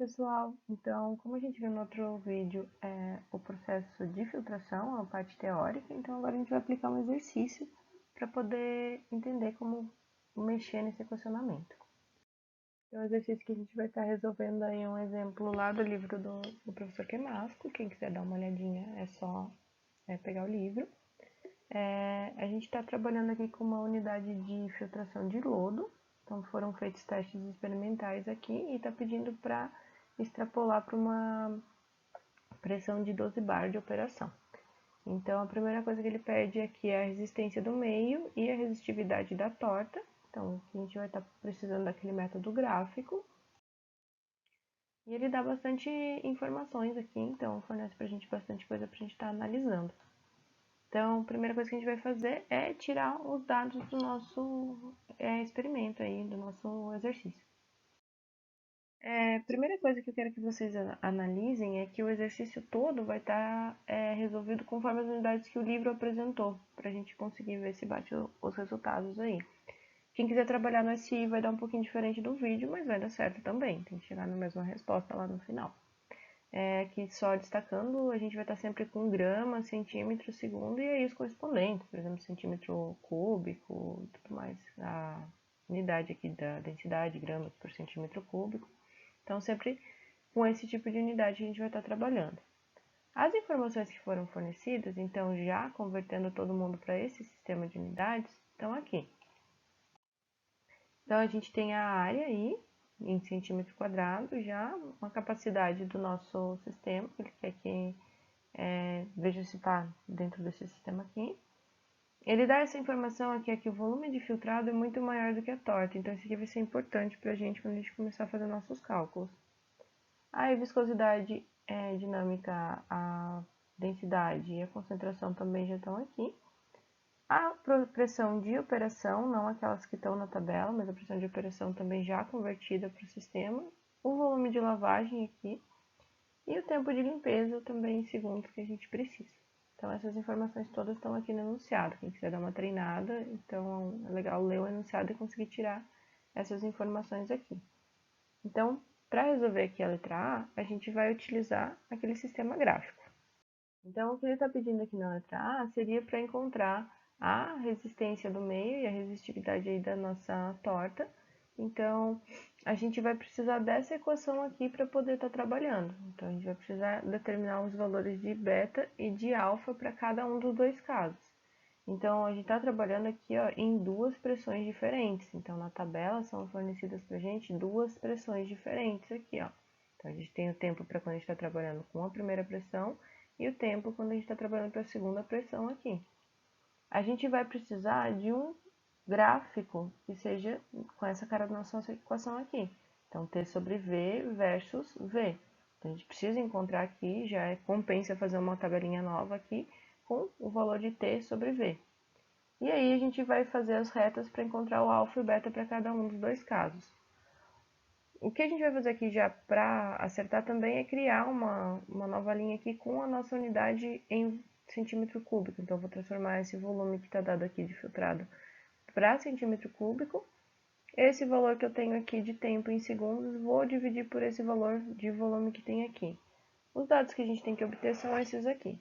Pessoal, então, como a gente viu no outro vídeo, o processo de filtração, a parte teórica, então agora a gente vai aplicar um exercício para poder entender como mexer nesse equacionamento. Então, o exercício que a gente vai estar resolvendo aí é um exemplo lá do livro do professor Kemasco. Quem quiser dar uma olhadinha é só pegar o livro. A gente está trabalhando aqui com uma unidade de filtração de lodo. Então, foram feitos testes experimentais aqui e está pedindo para extrapolar para uma pressão de 12 bar de operação. Então, a primeira coisa que ele pede aqui é a resistência do meio e a resistividade da torta. Então, aqui a gente vai estar precisando daquele método gráfico. E ele dá bastante informações aqui, então fornece pra gente bastante coisa pra gente estar analisando. Então, a primeira coisa que a gente vai fazer é tirar os dados do nosso experimento aí, do nosso exercício. A primeira coisa que eu quero que vocês analisem é que o exercício todo vai estar resolvido conforme as unidades que o livro apresentou, para a gente conseguir ver se bate os resultados aí. Quem quiser trabalhar no SI vai dar um pouquinho diferente do vídeo, mas vai dar certo também, tem que chegar na mesma resposta lá no final. Aqui só destacando, a gente vai estar sempre com grama, centímetro, segundo e aí os correspondentes, por exemplo, centímetro cúbico, tudo mais, a unidade aqui da densidade, gramas por centímetro cúbico. Então, sempre com esse tipo de unidade a gente vai estar trabalhando. As informações que foram fornecidas, então, já convertendo todo mundo para esse sistema de unidades, estão aqui. Então, a gente tem a área aí, em centímetro quadrado, já uma capacidade do nosso sistema, que ele quer que veja se está dentro desse sistema aqui. Ele dá essa informação aqui, que o volume de filtrado é muito maior do que a torta, então isso aqui vai ser importante para a gente quando a gente começar a fazer nossos cálculos. A viscosidade dinâmica, a densidade e a concentração também já estão aqui. A pressão de operação, não aquelas que estão na tabela, mas a pressão de operação também já convertida para o sistema. O volume de lavagem aqui. E o tempo de limpeza também em segundos que a gente precisa. Então, essas informações todas estão aqui no enunciado. Quem quiser dar uma treinada, então é legal ler o enunciado e conseguir tirar essas informações aqui. Então, para resolver aqui a letra A, a gente vai utilizar aquele sistema gráfico. Então, o que ele está pedindo aqui na letra A seria para encontrar a resistência do meio e a resistividade aí da nossa torta. Então, a gente vai precisar dessa equação aqui para poder estar trabalhando. Então, a gente vai precisar determinar os valores de beta e de alfa para cada um dos dois casos. Então, a gente está trabalhando aqui em duas pressões diferentes. Então, na tabela são fornecidas para a gente duas pressões diferentes aqui, ó. Então, a gente tem o tempo para quando a gente está trabalhando com a primeira pressão e o tempo quando a gente está trabalhando para a segunda pressão aqui. A gente vai precisar de um gráfico que seja com essa cara da nossa equação aqui. Então, T sobre V versus V. Então, a gente precisa encontrar aqui, já compensa fazer uma tabelinha nova aqui, com o valor de T sobre V. E aí a gente vai fazer as retas para encontrar o alfa e o beta para cada um dos dois casos. O que a gente vai fazer aqui já para acertar também é criar uma nova linha aqui com a nossa unidade em centímetro cúbico. Então, eu vou transformar esse volume que está dado aqui de filtrado para centímetro cúbico. Esse valor que eu tenho aqui de tempo em segundos, vou dividir por esse valor de volume que tem aqui. Os dados que a gente tem que obter são esses aqui.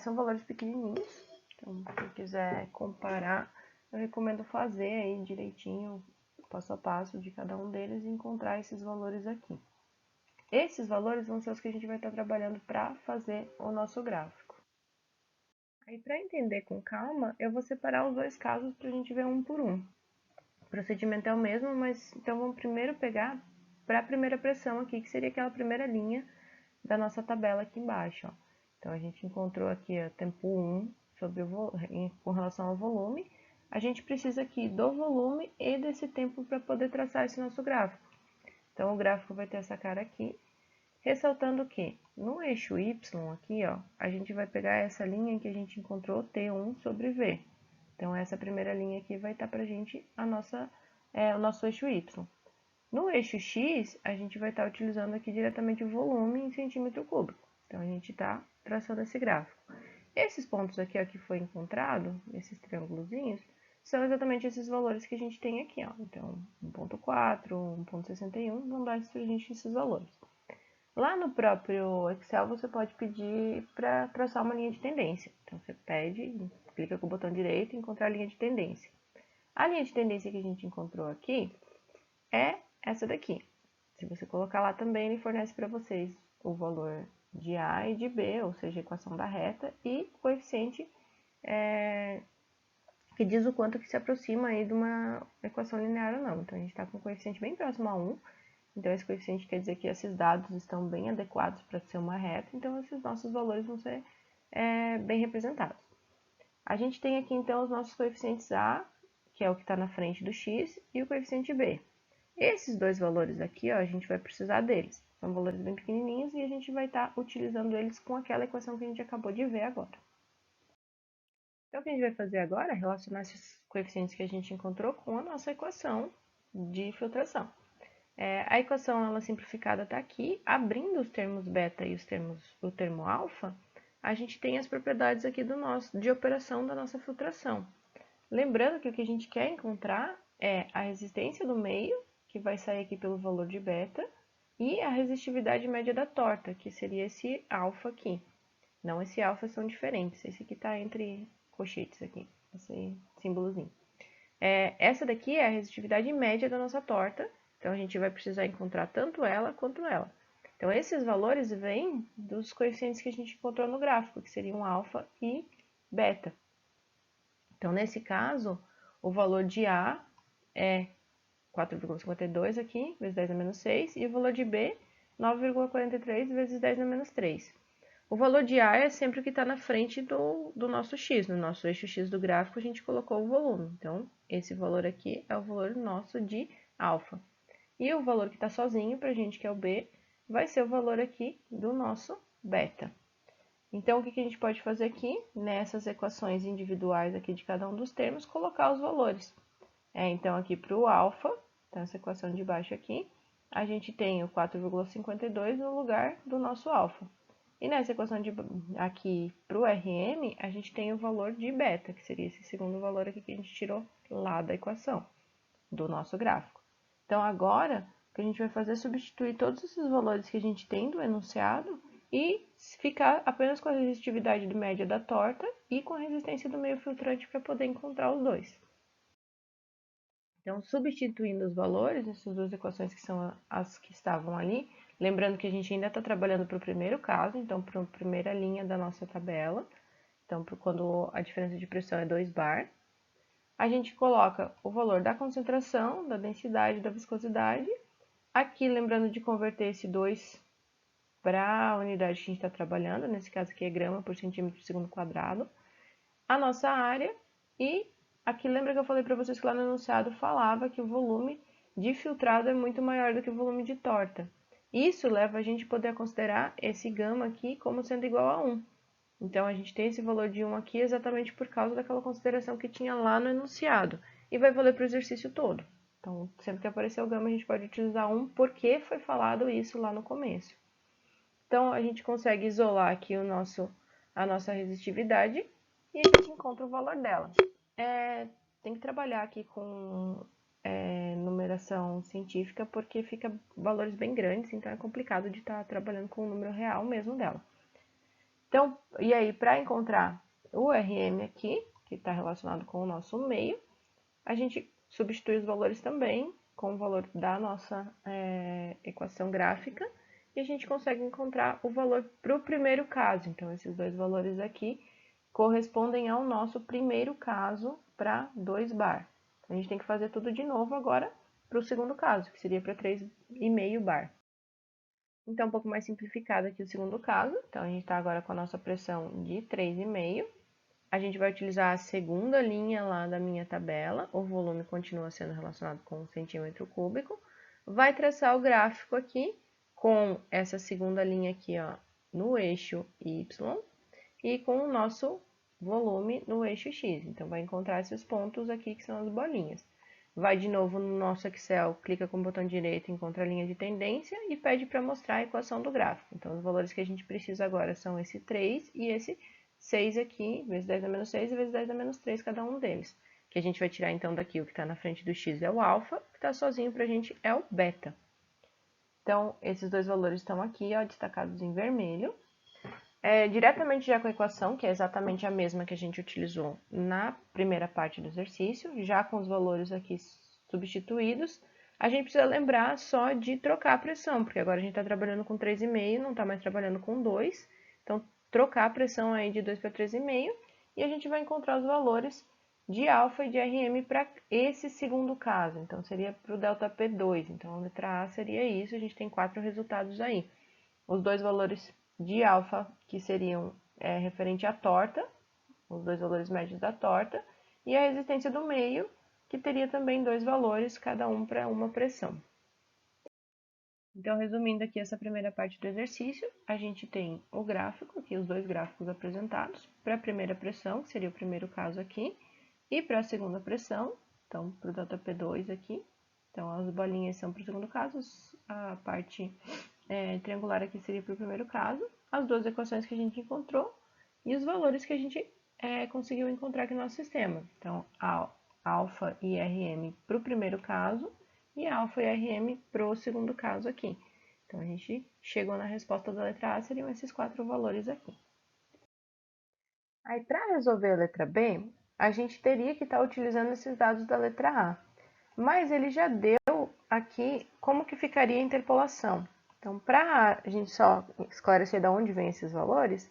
São valores pequenininhos, então quem quiser comparar, eu recomendo fazer aí direitinho, passo a passo de cada um deles e encontrar esses valores aqui. Esses valores vão ser os que a gente vai estar trabalhando para fazer o nosso gráfico. Aí, para entender com calma, eu vou separar os dois casos para a gente ver um por um. O procedimento é o mesmo, mas então vamos primeiro pegar para a primeira pressão aqui, que seria aquela primeira linha da nossa tabela aqui embaixo, ó. Então, a gente encontrou aqui o tempo 1 sobre com relação ao volume. A gente precisa aqui do volume e desse tempo para poder traçar esse nosso gráfico. Então, o gráfico vai ter essa cara aqui, ressaltando que no eixo Y aqui, ó, a gente vai pegar essa linha que a gente encontrou, T1 sobre V. Então, essa primeira linha aqui vai estar para a gente o nosso eixo Y. No eixo X, a gente vai estar utilizando aqui diretamente o volume em centímetro cúbico. Então, a gente está traçando esse gráfico. Esses pontos aqui ó, que foi encontrado, esses triângulozinhos, são exatamente esses valores que a gente tem aqui, ó. Então, 1.4, 1.61 vão dar pra gente esses valores. Lá no próprio Excel, você pode pedir para traçar uma linha de tendência. Então, você pede, clica com o botão direito e encontrar a linha de tendência. A linha de tendência que a gente encontrou aqui é essa daqui. Se você colocar lá também, ele fornece para vocês o valor de A e de B, ou seja, a equação da reta, e o coeficiente que diz o quanto que se aproxima aí de uma equação linear ou não. Então, a gente está com um coeficiente bem próximo a 1. Então, esse coeficiente quer dizer que esses dados estão bem adequados para ser uma reta. Então, esses nossos valores vão ser bem representados. A gente tem aqui, então, os nossos coeficientes A, que é o que está na frente do x, e o coeficiente B. Esses dois valores aqui, ó, a gente vai precisar deles. São valores bem pequenininhos e a gente vai estar utilizando eles com aquela equação que a gente acabou de ver agora. Então, o que a gente vai fazer agora é relacionar esses coeficientes que a gente encontrou com a nossa equação de filtração. A equação ela simplificada está aqui. Abrindo os termos beta e o termo alfa, a gente tem as propriedades aqui de operação da nossa filtração. Lembrando que o que a gente quer encontrar é a resistência do meio, que vai sair aqui pelo valor de beta, e a resistividade média da torta, que seria esse alfa aqui. Não, esse alfa são diferentes. Esse aqui está entre colchetes aqui, esse símbolozinho. Essa daqui é a resistividade média da nossa torta, então a gente vai precisar encontrar tanto ela quanto ela. Então, esses valores vêm dos coeficientes que a gente encontrou no gráfico, que seriam alfa e beta. Então, nesse caso, o valor de A é 4,52 aqui, vezes 10 a menos 6, e o valor de B, 9,43 vezes 10 a menos 3. O valor de A é sempre o que está na frente do nosso x. No nosso eixo x do gráfico, a gente colocou o volume. Então, esse valor aqui é o valor nosso de alfa. E o valor que está sozinho para a gente, que é o B, vai ser o valor aqui do nosso beta. Então, o que a gente pode fazer aqui, nessas equações individuais aqui de cada um dos termos, colocar os valores. Então, aqui para o alfa, então essa equação de baixo aqui, a gente tem o 4,52 no lugar do nosso alfa. E nessa equação aqui para o RM, a gente tem o valor de beta, que seria esse segundo valor aqui que a gente tirou lá da equação, do nosso gráfico. Então, agora, o que a gente vai fazer é substituir todos esses valores que a gente tem do enunciado e ficar apenas com a resistitividade média da torta e com a resistência do meio filtrante para poder encontrar os dois. Então, substituindo os valores, essas duas equações que são as que estavam ali, lembrando que a gente ainda está trabalhando para o primeiro caso, então para a primeira linha da nossa tabela, então quando a diferença de pressão é 2 bar, a gente coloca o valor da concentração, da densidade, da viscosidade, aqui lembrando de converter esse 2 para a unidade que a gente está trabalhando, nesse caso aqui é grama por centímetro por segundo quadrado, a nossa área e aqui lembra que eu falei para vocês que lá no enunciado falava que o volume de filtrado é muito maior do que o volume de torta. Isso leva a gente a poder considerar esse gama aqui como sendo igual a 1. Então, a gente tem esse valor de 1 aqui exatamente por causa daquela consideração que tinha lá no enunciado. E vai valer para o exercício todo. Então, sempre que aparecer o gama, a gente pode utilizar 1 porque foi falado isso lá no começo. Então, a gente consegue isolar aqui a nossa resistividade e a gente encontra o valor dela. Tem que trabalhar aqui com numeração científica porque fica valores bem grandes, então é complicado de estar trabalhando com o número real mesmo dela. Então, e aí, para encontrar o RM aqui, que está relacionado com o nosso meio, a gente substitui os valores também com o valor da nossa equação gráfica e a gente consegue encontrar o valor para o primeiro caso. Então, esses dois valores aqui correspondem ao nosso primeiro caso para 2 bar. A gente tem que fazer tudo de novo agora para o segundo caso, que seria para 3,5 bar. Então, um pouco mais simplificado aqui o segundo caso. Então, a gente está agora com a nossa pressão de 3,5. A gente vai utilizar a segunda linha lá da minha tabela. O volume continua sendo relacionado com um centímetro cúbico. Vai traçar o gráfico aqui com essa segunda linha aqui, ó, no eixo Y e com o nosso volume no eixo X. Então, vai encontrar esses pontos aqui que são as bolinhas. Vai de novo no nosso Excel, clica com o botão direito, encontra a linha de tendência e pede para mostrar a equação do gráfico. Então, os valores que a gente precisa agora são esse 3 e esse 6 aqui, vezes 10 a menos 6 e vezes 10 a menos 3, cada um deles. que a gente vai tirar então daqui o que está na frente do x é o alfa, o que está sozinho para a gente é o beta. Então, esses dois valores estão aqui, ó, destacados em vermelho. Diretamente já com a equação, que é exatamente a mesma que a gente utilizou na primeira parte do exercício, já com os valores aqui substituídos, a gente precisa lembrar só de trocar a pressão, porque agora a gente está trabalhando com 3,5, não está mais trabalhando com 2. Então, trocar a pressão aí de 2 para 3,5 e a gente vai encontrar os valores de alfa e de RM para esse segundo caso. Então, seria para o ΔP2. Então, a letra A seria isso, a gente tem 4 resultados aí. Os dois valores de alfa, que seriam referente à torta, os dois valores médios da torta, e a resistência do meio, que teria também dois valores, cada um para uma pressão. Então, resumindo aqui essa primeira parte do exercício, a gente tem o gráfico, aqui os dois gráficos apresentados, para a primeira pressão, que seria o primeiro caso aqui, e para a segunda pressão, então, para o ΔP2 aqui. Então, as bolinhas são para o segundo caso, a parte triangular aqui seria para o primeiro caso, as duas equações que a gente encontrou e os valores que a gente conseguiu encontrar aqui no nosso sistema. Então, alfa e RM para o primeiro caso e alfa e RM para o segundo caso aqui. Então, a gente chegou na resposta da letra A, seriam esses 4 valores aqui. Aí, para resolver a letra B, a gente teria que estar utilizando esses dados da letra A. Mas ele já deu aqui como que ficaria a interpolação. Então, para a gente só esclarecer de onde vem esses valores,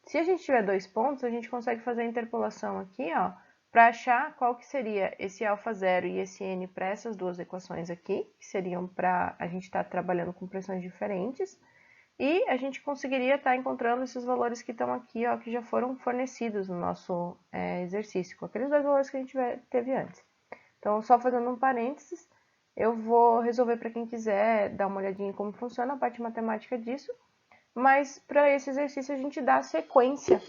se a gente tiver 2 pontos, a gente consegue fazer a interpolação aqui, ó, para achar qual que seria esse α0 e esse n para essas duas equações aqui, que seriam para a gente estar trabalhando com pressões diferentes, e a gente conseguiria estar encontrando esses valores que estão aqui, ó, que já foram fornecidos no nosso exercício, com aqueles dois valores que a gente teve antes. Então, só fazendo um parênteses, eu vou resolver para quem quiser dar uma olhadinha em como funciona a parte matemática disso, mas para esse exercício a gente dá sequência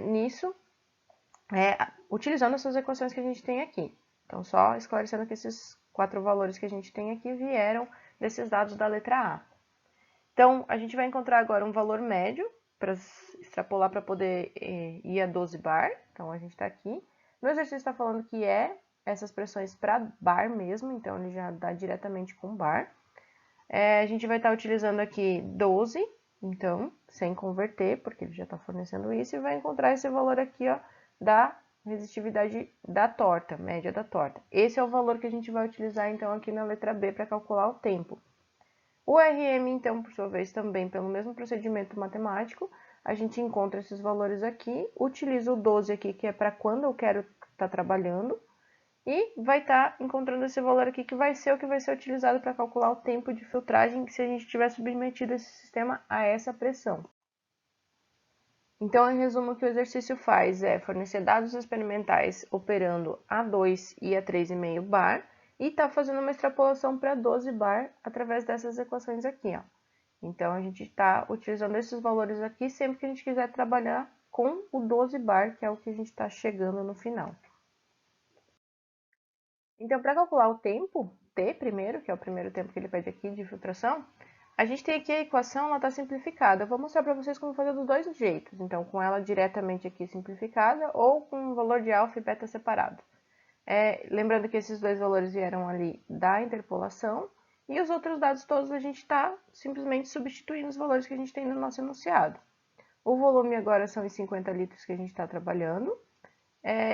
nisso, utilizando essas equações que a gente tem aqui. Então, só esclarecendo que esses 4 valores que a gente tem aqui vieram desses dados da letra A. Então, a gente vai encontrar agora um valor médio para extrapolar para poder ir a 12 bar. Então, a gente está aqui. No exercício está falando que essas pressões para bar mesmo, então ele já dá diretamente com bar. A gente vai estar utilizando aqui 12, então, sem converter, porque ele já está fornecendo isso, e vai encontrar esse valor aqui, ó, da resistividade da torta, média da torta. Esse é o valor que a gente vai utilizar, então, aqui na letra B para calcular o tempo. O RM, então, por sua vez, também pelo mesmo procedimento matemático, a gente encontra esses valores aqui, utiliza o 12 aqui, que é para quando eu quero estar trabalhando, e vai estar encontrando esse valor aqui, que vai ser o que vai ser utilizado para calcular o tempo de filtragem se a gente tiver submetido esse sistema a essa pressão. Então, em resumo, o que o exercício faz é fornecer dados experimentais operando a 2 e a 3,5 bar, e está fazendo uma extrapolação para 12 bar através dessas equações aqui, ó. Então, a gente está utilizando esses valores aqui sempre que a gente quiser trabalhar com o 12 bar, que é o que a gente está chegando no final. Então, para calcular o tempo, T primeiro, que é o primeiro tempo que ele pede aqui de filtração, a gente tem aqui a equação, ela está simplificada. Eu vou mostrar para vocês como fazer dos dois jeitos. Então, com ela diretamente aqui simplificada ou com o valor de alfa e beta separado. Lembrando que esses dois valores vieram ali da interpolação e os outros dados todos a gente está simplesmente substituindo os valores que a gente tem no nosso enunciado. O volume agora são os 50 litros que a gente está trabalhando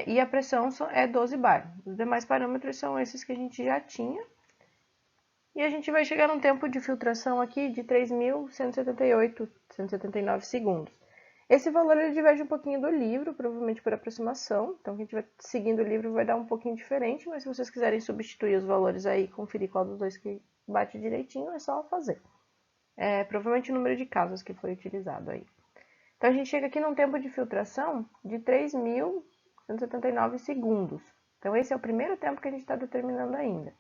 e a pressão é 12 bar. Os demais parâmetros são esses que a gente já tinha. E a gente vai chegar num tempo de filtração aqui de 3.178,179 segundos. Esse valor ele diverge um pouquinho do livro, provavelmente por aproximação. Então, quem estiver seguindo o livro vai dar um pouquinho diferente, mas se vocês quiserem substituir os valores aí e conferir qual dos dois que bate direitinho, é só fazer. Provavelmente o número de casos que foi utilizado aí. Então, a gente chega aqui num tempo de filtração de 3.179 segundos. Então, esse é o primeiro tempo que a gente está determinando ainda.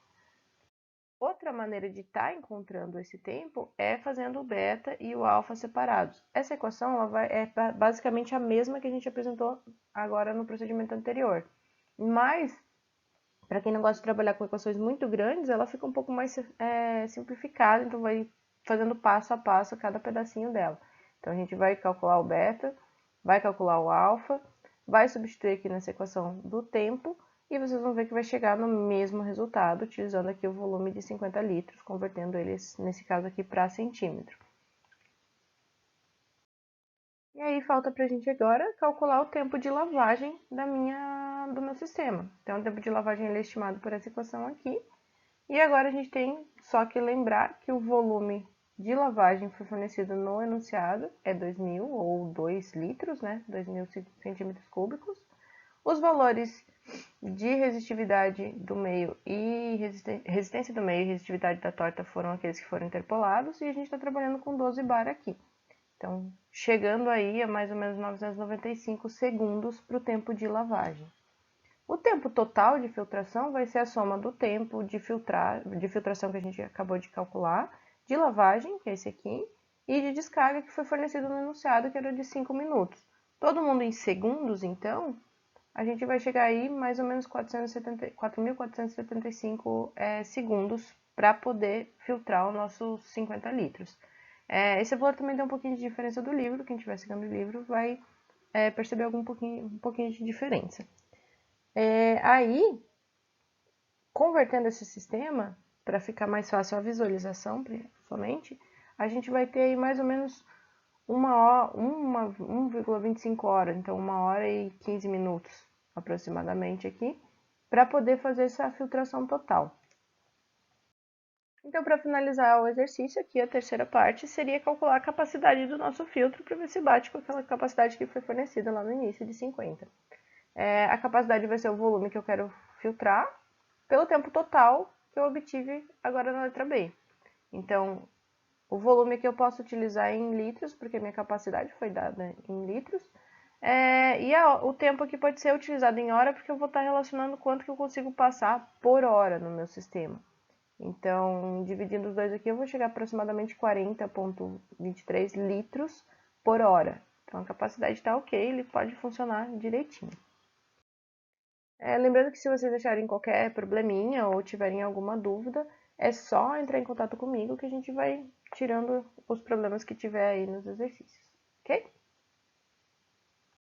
Outra maneira de estar encontrando esse tempo é fazendo o beta e o alfa separados. Essa equação é basicamente a mesma que a gente apresentou agora no procedimento anterior. Mas, para quem não gosta de trabalhar com equações muito grandes, ela fica um pouco mais simplificada, então vai fazendo passo a passo cada pedacinho dela. Então, a gente vai calcular o beta, vai calcular o alfa, vai substituir aqui nessa equação do tempo, e vocês vão ver que vai chegar no mesmo resultado, utilizando aqui o volume de 50 litros, convertendo eles, nesse caso aqui, para centímetro. E aí falta para a gente agora calcular o tempo de lavagem do meu sistema. Então, o tempo de lavagem ele é estimado por essa equação aqui. E agora a gente tem só que lembrar que o volume de lavagem foi fornecido no enunciado é 2.000 ou 2 litros, né? 2.000 centímetros cúbicos. Os valores de resistividade do meio e resistência do meio e resistividade da torta foram aqueles que foram interpolados, e a gente está trabalhando com 12 bar aqui. Então, chegando aí a mais ou menos 995 segundos para o tempo de lavagem. O tempo total de filtração vai ser a soma do tempo de filtração que a gente acabou de calcular, de lavagem, que é esse aqui, e de descarga que foi fornecido no enunciado, que era de 5 minutos. Todo mundo em segundos, então, a gente vai chegar aí mais ou menos 4.475 segundos para poder filtrar os nossos 50 litros. Esse valor também tem um pouquinho de diferença do livro, quem estiver seguindo o livro vai perceber um pouquinho de diferença. Aí, convertendo esse sistema, para ficar mais fácil a visualização, principalmente, a gente vai ter aí mais ou menos 1,25 horas, então 1 hora e 15 minutos aproximadamente aqui, para poder fazer essa filtração total. Então, para finalizar o exercício aqui, a terceira parte seria calcular a capacidade do nosso filtro para ver se bate com aquela capacidade que foi fornecida lá no início de 50. A capacidade vai ser o volume que eu quero filtrar pelo tempo total que eu obtive agora na letra B. Então, o volume que eu posso utilizar em litros, porque minha capacidade foi dada em litros, o tempo aqui pode ser utilizado em hora, porque eu vou estar relacionando quanto que eu consigo passar por hora no meu sistema. Então, dividindo os dois aqui, eu vou chegar a aproximadamente 40,23 litros por hora. Então, a capacidade está ok, ele pode funcionar direitinho. Lembrando que se vocês acharem qualquer probleminha ou tiverem alguma dúvida, é só entrar em contato comigo que a gente vai tirando os problemas que tiver aí nos exercícios, ok?